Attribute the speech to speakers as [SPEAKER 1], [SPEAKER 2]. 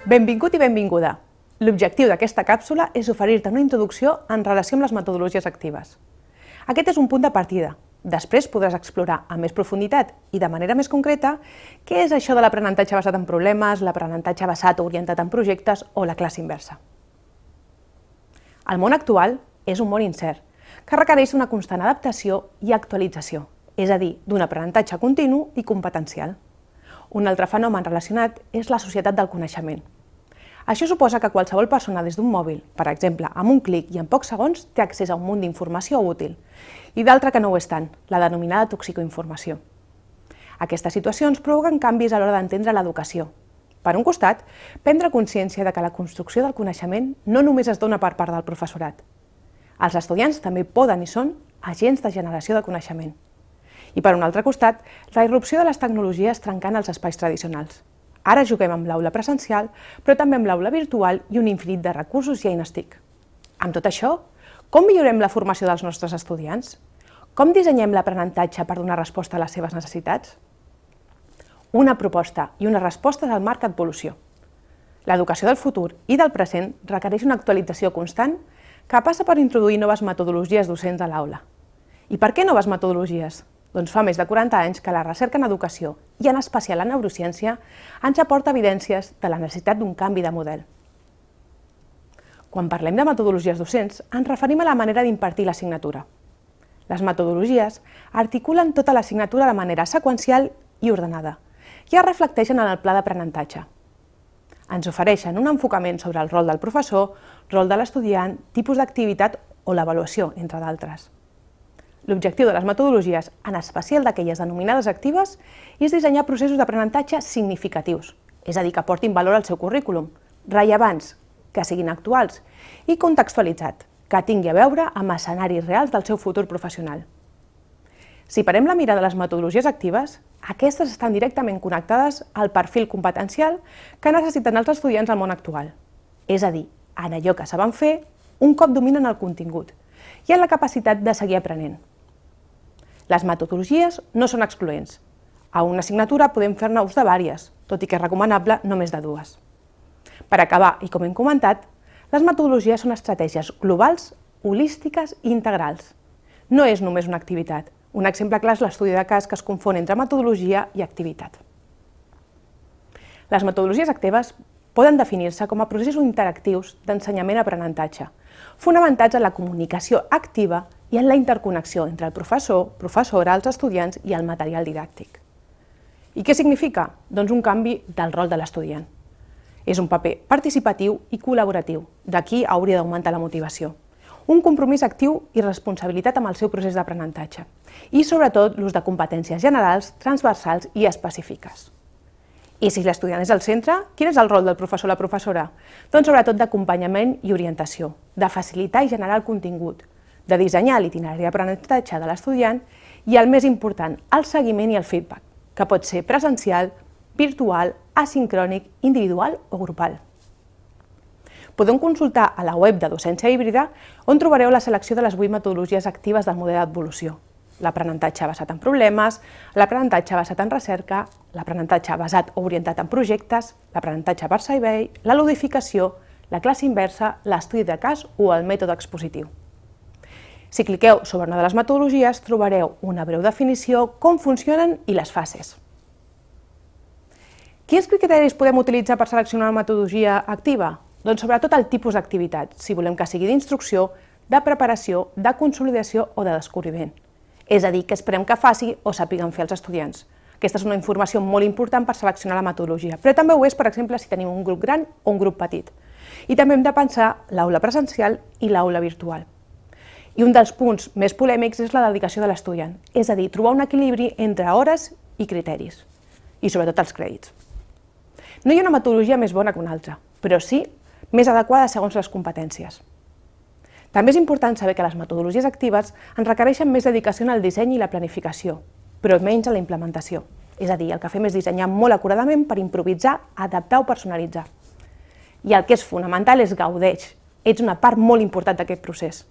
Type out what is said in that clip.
[SPEAKER 1] Benvingut i benvinguda. L'objectiu d'aquesta càpsula és oferir-te una introducció en relació amb les metodologies actives. Aquest és un punt de partida. Després podràs explorar amb més profunditat i de manera més concreta què és això de l'aprenentatge basat en problemes, l'aprenentatge basat o orientat en projectes o la classe inversa. El món actual és un món incert, que requereix una constant adaptació i actualització, és a dir, d'un aprenentatge continu i competencial. Un altre fenomen relacionat és la societat del coneixement. Això suposa que qualsevol persona des d'un mòbil, per exemple, amb un clic i en pocs segons, té accés a un munt d'informació útil, i d'altra que no ho és tant, la denominada toxicoinformació. Aquestes situacions provoquen canvis a l'hora d'entendre l'educació. Per un costat, prendre consciència de que la construcció del coneixement no només es dona per part del professorat. Els estudiants també poden i són agents de generació de coneixement. I per un altre costat, la irrupció de les tecnologies trencant els espais tradicionals. Ara juguem amb l'aula presencial, però també amb l'aula virtual i un infinit de recursos i eines TIC. Amb tot això, com millorem la formació dels nostres estudiants? Com dissenyem l'aprenentatge per donar resposta a les seves necessitats? Una proposta i una resposta del marc Evolució. L'educació del futur i del present requereix una actualització constant que passa per introduir noves metodologies docents a l'aula. I per què noves metodologies? Doncs fa més de 40 anys que la recerca en educació, i en especial la neurociència, ens aporta evidències de la necessitat d'un canvi de model. Quan parlem de metodologies docents, ens referim a la manera d'impartir l'assignatura. Les metodologies articulen tota l'assignatura de manera seqüencial i ordenada, i es reflecteixen en el pla d'aprenentatge. Ens ofereixen un enfocament sobre el rol del professor, rol de l'estudiant, tipus d'activitat o l'avaluació, entre d'altres. L'objectiu de les metodologies, en especial d'aquelles denominades actives, és dissenyar processos d'aprenentatge significatius, és a dir, que aportin valor al seu currículum, rellevants, que siguin actuals i contextualitzat, que tingui a veure amb escenaris reals del seu futur professional. Si parem la mirada de les metodologies actives, aquestes estan directament connectades al perfil competencial que necessiten els estudiants al món actual, és a dir, en allò que saben fer un cop dominen el contingut i en la capacitat de seguir aprenent. Les metodologies no són excloents. A una assignatura podem fer-ne ús de vàries, tot i que és recomanable no més de dues. Per acabar, i com hem comentat, les metodologies són estratègies globals, holístiques i integrals. No és només una activitat. Un exemple clar és l'estudi de cas que es confon entre metodologia i activitat. Les metodologies actives poden definir-se com a processos interactius d'ensenyament-aprenentatge, fonamentats en la comunicació activa i en la interconnexió entre el professor, professora, els estudiants i el material didàctic. I què significa? Doncs un canvi del rol de l'estudiant. És un paper participatiu i col·laboratiu, d'aquí hauria d'augmentar la motivació. Un compromís actiu i responsabilitat amb el seu procés d'aprenentatge. I sobretot l'ús de competències generals, transversals i específiques. I si l'estudiant és al centre, quin és el rol del professor o la professora? Doncs sobretot d'acompanyament i orientació, de facilitar i generar el contingut, de dissenyar l'itinerari d'aprenentatge de l'estudiant i, el més important, el seguiment i el feedback, que pot ser presencial, virtual, asincrònic, individual o grupal. Podeu consultar a la web de Docència Híbrida on trobareu la selecció de les 8 metodologies actives del model d'evolució. L'aprenentatge basat en problemes, l'aprenentatge basat en recerca, l'aprenentatge basat o orientat en projectes, l'aprenentatge per servei, la ludificació, la classe inversa, l'estudi de cas o el mètode expositiu. Si cliqueu sobre una de les metodologies, trobareu una breu definició, com funcionen i les fases. Quins criteris podem utilitzar per seleccionar una metodologia activa? Doncs sobretot el tipus d'activitat, si volem que sigui d'instrucció, de preparació, de consolidació o de descobriment. És a dir, que esperem que faci o sàpiguen fer els estudiants. Aquesta és una informació molt important per seleccionar la metodologia, però també ho és, per exemple, si tenim un grup gran o un grup petit. I també hem de pensar l'aula presencial i l'aula virtual. I un dels punts més polèmics és la dedicació de l'estudiant, és a dir, trobar un equilibri entre hores i criteris, i sobretot els crèdits. No hi ha una metodologia més bona que una altra, però sí més adequada segons les competències. També és important saber que les metodologies actives ens requereixen més dedicació en el disseny i la planificació, però menys en la implementació. És a dir, el que fem és dissenyar molt acuradament per improvisar, adaptar o personalitzar. I el que és fonamental és gaudeix. Ets una part molt important d'aquest procés.